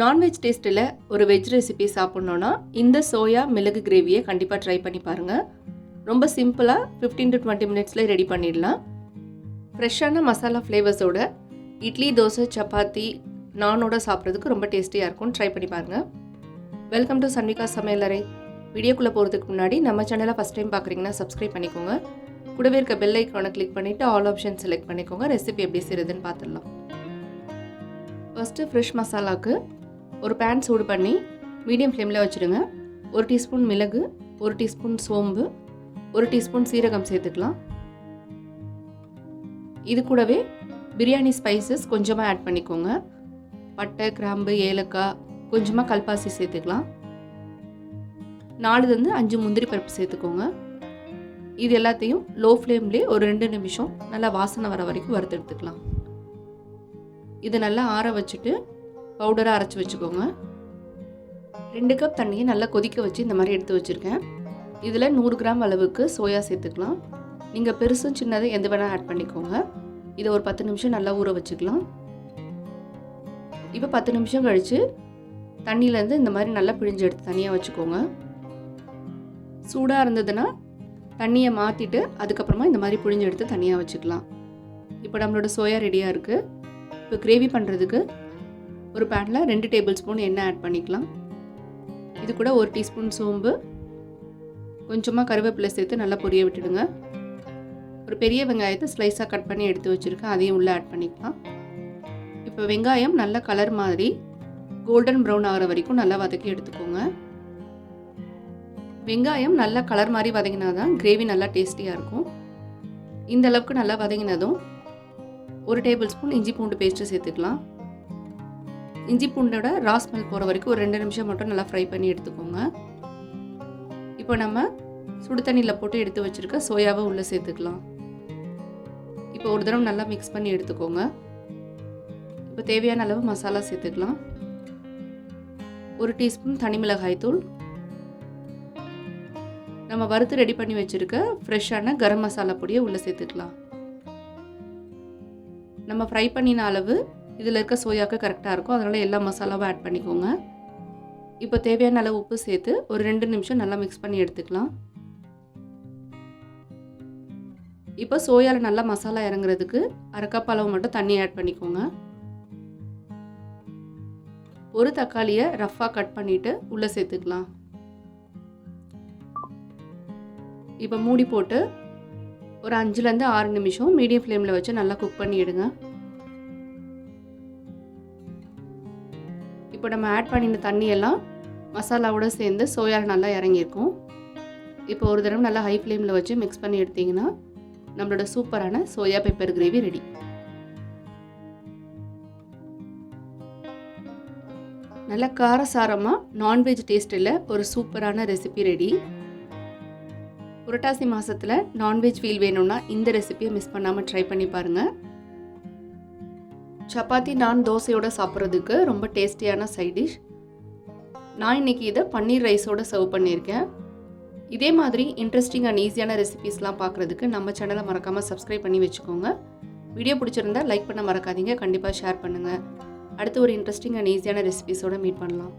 Non veg டேஸ்ட்டில் ஒரு veg recipe சாப்பிட்ணுன்னா இந்த சோயா மிளகு கிரேவியை கண்டிப்பாக ட்ரை பண்ணி பாருங்கள். ரொம்ப சிம்பிளாக 15 to 20 மினிட்ஸில் ரெடி பண்ணிடலாம். ஃப்ரெஷ்ஷான மசாலா ஃப்ளேவர்ஸோட இட்லி, தோசை, சப்பாத்தி, நானோட சாப்பிட்றதுக்கு ரொம்ப டேஸ்டியாக இருக்கும். ட்ரை பண்ணி பாருங்கள். வெல்கம் டு சன்விகா சமையலறை. வீடியோக்குள்ளே போகிறதுக்கு முன்னாடி நம்ம சேனலை ஃபஸ்ட் டைம் பார்க்குறீங்கன்னா சப்ஸ்கிரைப் பண்ணிக்கோங்க. கூடவே இருக்க பெல் ஐக்கானை கிளிக் பண்ணிவிட்டு ஆல் ஆப்ஷன் செலக்ட் பண்ணிக்கோங்க. ரெசிபி எப்படி செய்கிறதுன்னு பார்த்துடலாம். ஃபஸ்ட்டு ஃப்ரெஷ் மசாலாவுக்கு ஒரு பேன் சூடு பண்ணி மீடியம் ஃப்ளேமில் வச்சுடுங்க. 1 டீஸ்பூன் மிளகு, 1 டீஸ்பூன் சோம்பு, 1 டீஸ்பூன் சீரகம் சேர்த்துக்கலாம். இது கூடவே பிரியாணி ஸ்பைசஸ் கொஞ்சமாக ஆட் பண்ணிக்கோங்க. பட்டை, கிராம்பு, ஏலக்காய், கொஞ்சமாக கல்பாசி சேர்த்துக்கலாம். 4-5 முந்திரி பருப்பு சேர்த்துக்கோங்க. இது எல்லாத்தையும் லோ ஃப்ளேம்லேயே ஒரு 2 நிமிஷம் நல்லா வாசனை வர வரைக்கும் வறுத்து எடுத்துக்கலாம். இது நல்லா ஆற வச்சுட்டு பவுடராக அரைச்சி வச்சுக்கோங்க. 2 கப் தண்ணியை நல்லா கொதிக்க வச்சு இந்த மாதிரி எடுத்து வச்சுருக்கேன். இதில் 100 கிராம் அளவுக்கு சோயா சேர்த்துக்கலாம். நீங்கள் பெருசும் சின்னதும் எது வேணால் ஆட் பண்ணிக்கோங்க. இதை ஒரு 10 நிமிஷம் நல்லா ஊற வச்சுக்கலாம். இப்போ 10 நிமிஷம் கழித்து தண்ணியிலேருந்து இந்த மாதிரி நல்லா பிழிஞ்சு எடுத்து தனியாக வச்சுக்கோங்க. சூடாக இருந்ததுன்னா தண்ணியை மாற்றிட்டு அதுக்கப்புறமா இந்த மாதிரி பிழிஞ்சு எடுத்து தனியாக வச்சுக்கலாம். இப்போ நம்மளோட சோயா ரெடியாக இருக்குது. இப்போ கிரேவி பண்ணுறதுக்கு ஒரு பேனில் 2 டேபிள் ஸ்பூன் எண்ணெய் ஆட் பண்ணிக்கலாம். இது கூட 1 டீஸ்பூன் சோம்பு, கொஞ்சமாக கருவேப்பிலை சேர்த்து நல்லா பொரிய விட்டுடுங்க. ஒரு பெரிய வெங்காயத்தை ஸ்லைஸாக கட் பண்ணி எடுத்து வச்சுருக்கேன், அதையும் உள்ளே ஆட் பண்ணிக்கலாம். இப்போ வெங்காயம் நல்ல கலர் மாதிரி கோல்டன் ப்ரௌன் ஆகிற வரைக்கும் நல்லா வதக்கி எடுத்துக்கோங்க. வெங்காயம் நல்லா கலர் மாதிரி வதங்கினா தான் கிரேவி நல்லா டேஸ்டியாக இருக்கும். இந்த அளவுக்கு நல்லா வதங்கினதும் 1 டேபிள் ஸ்பூன் இஞ்சி பூண்டு பேஸ்ட்டு சேர்த்துக்கலாம். இஞ்சி பூண்டோட ரா ஸ்மெல் போகிற வரைக்கும் ஒரு 2 நிமிஷம் மட்டும் நல்லா ஃப்ரை பண்ணி எடுத்துக்கோங்க. இப்போ நம்ம சுடு தண்ணியில் போட்டு எடுத்து வச்சுருக்க சோயாவை உள்ளே சேர்த்துக்கலாம். இப்போ ஒரு தடவை நல்லா மிக்ஸ் பண்ணி எடுத்துக்கோங்க. இப்போ தேவையான அளவு மசாலா சேர்த்துக்கலாம். 1 டீஸ்பூன் தனி மிளகாய் தூள், நம்ம வறுத்து ரெடி பண்ணி வச்சுருக்க ஃப்ரெஷ்ஷான கரம் மசாலா பொடியை உள்ளே சேர்த்துக்கலாம். நம்ம ஃப்ரை பண்ணின அளவு இதில் இருக்க சோயாவுக்கு கரெக்டாக இருக்கும், அதனால் எல்லா மசாலாவும் ஆட் பண்ணிக்கோங்க. இப்போ தேவையான அளவு உப்பு சேர்த்து ஒரு 2 நிமிஷம் நல்லா மிக்ஸ் பண்ணி எடுத்துக்கலாம். இப்போ சோயாவில் நல்லா மசாலா இறங்குறதுக்கு 1/2 கப் அளவு மட்டும் தண்ணி ஆட் பண்ணிக்கோங்க. ஒரு தக்காளியை ரஃப்பாக கட் பண்ணிவிட்டு உள்ளே சேர்த்துக்கலாம். இப்போ மூடி போட்டு ஒரு 5-6 நிமிஷம் மீடியம் ஃப்ளேமில் வச்சு நல்லா குக் பண்ணி எடுங்க. இப்போ நம்ம ஆட் பண்ணின தண்ணியெல்லாம் மசாலாவோடு சேர்ந்து சோயாவில் நல்லா இறங்கியிருக்கும். இப்போ ஒரு தடவை நல்லா ஹை ஃப்ளேமில் வச்சு மிக்ஸ் பண்ணி எடுத்திங்கன்னா நம்மளோட சூப்பரான சோயா பெப்பர் கிரேவி ரெடி. நல்லா காரசாரமாக நான்வெஜ் டேஸ்ட்டில் ஒரு சூப்பரான ரெசிபி ரெடி. புரட்டாசி மாதத்தில் நான்வெஜ் ஃபீல் வேணும்னா இந்த ரெசிபியை மிஸ் பண்ணாமல் ட்ரை பண்ணி பாருங்கள். சப்பாத்தி, நான், தோசையோடு சாப்பிட்றதுக்கு ரொம்ப டேஸ்டியான சைட் டிஷ். நான் இன்றைக்கி இதை பன்னீர் ரைஸோடு சர்வ் பண்ணியிருக்கேன். இதே மாதிரி இன்ட்ரெஸ்டிங் அண்ட் ஈஸியான ரெசிபீஸ்லாம் பார்க்குறதுக்கு நம்ம சேனலை மறக்காமல் சப்ஸ்கிரைப் பண்ணி வச்சுக்கோங்க. வீடியோ பிடிச்சிருந்தா லைக் பண்ண மறக்காதீங்க. கண்டிப்பாக ஷேர் பண்ணுங்கள். அடுத்து ஒரு இன்ட்ரெஸ்டிங் அண்ட் ஈஸியான ரெசிபீஸோடு மீட் பண்ணலாம்.